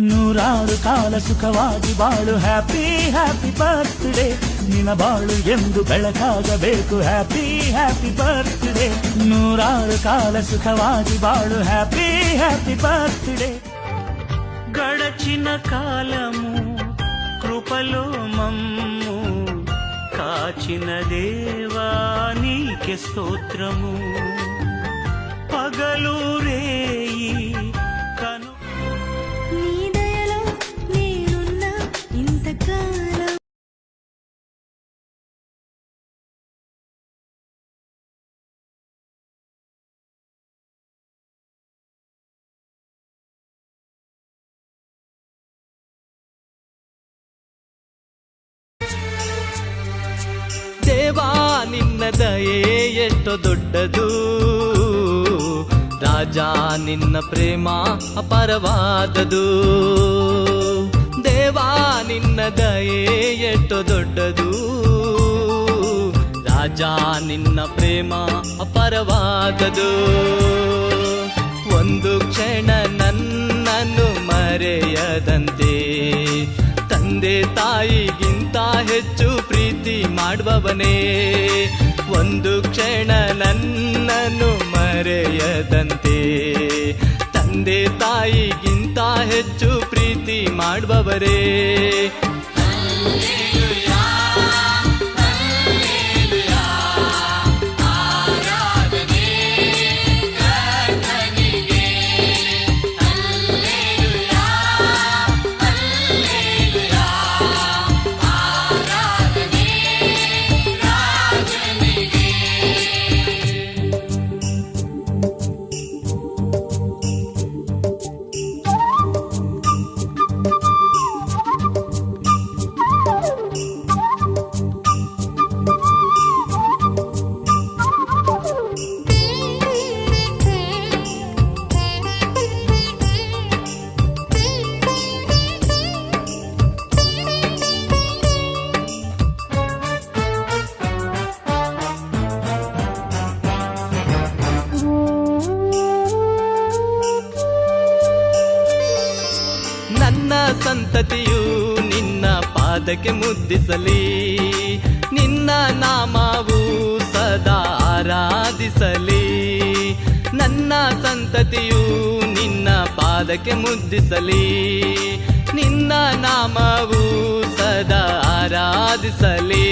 ನೂರಾರು ಕಾಲ ಸುಖವಾಗಿ ಬಾಳು, ಹ್ಯಾಪಿ ಹ್ಯಾಪಿ ಬರ್ತ್ಡೇ. ನಿನ್ನ ಬಾಳು ಎಂದು ಬೆಳಕಾಗಬೇಕು, ಹ್ಯಾಪಿ ಹ್ಯಾಪಿ ಬರ್ತ್ಡೇ. ನೂರಾರು ಕಾಲ ಸುಖವಾಗಿ బాಳು, హ్యాపీ హ్యాపీ బర్త్డే. గడచిన కాలము కృపలో మమ్ము కాచిన దేవా నీకే స్తోత్రము. పగలు రేయి కను నీ దయలో నేనున్న ఇంతకాలం. ದೇವಾ ನಿನ್ನ ದಯೆ ಎಷ್ಟೋ ದೊಡ್ಡದು, ರಾಜ ನಿನ್ನ ಪ್ರೇಮ ಅಪಾರವಾದದು. ದೇವಾ ನಿನ್ನ ದಯೆ ಎಷ್ಟೋ ದೊಡ್ಡದು, ರಾಜ ನಿನ್ನ ಪ್ರೇಮ ಅಪಾರವಾದದು. ಒಂದು ಕ್ಷಣ ನನ್ನನ್ನು ಮರೆಯದಂತೆ ತಂದೆ ತಾಯಿಗಿಂತ ಹೆಚ್ಚು ಪ್ರೀತಿ ಮಾಡುವವನೇ. ಒಂದು ಕ್ಷಣ ನನ್ನನ್ನು ಮರೆಯದಂತೆ ತಂದೆ ತಾಯಿಗಿಂತ ಹೆಚ್ಚು ಪ್ರೀತಿ ಮಾಡುವವರೇ. ನನ್ನ ಸಂತತಿಯು ನಿನ್ನ ಪಾದಕ್ಕೆ ಮುದ್ದಿಸಲಿ, ನಿನ್ನ ನಾಮವು ಸದಾ ಆರಾಧಿಸಲಿ. ನನ್ನ ಸಂತತಿಯು ನಿನ್ನ ಪಾದಕ್ಕೆ ಮುದ್ದಿಸಲಿ, ನಿನ್ನ ನಾಮವು ಸದಾ ಆರಾಧಿಸಲಿ.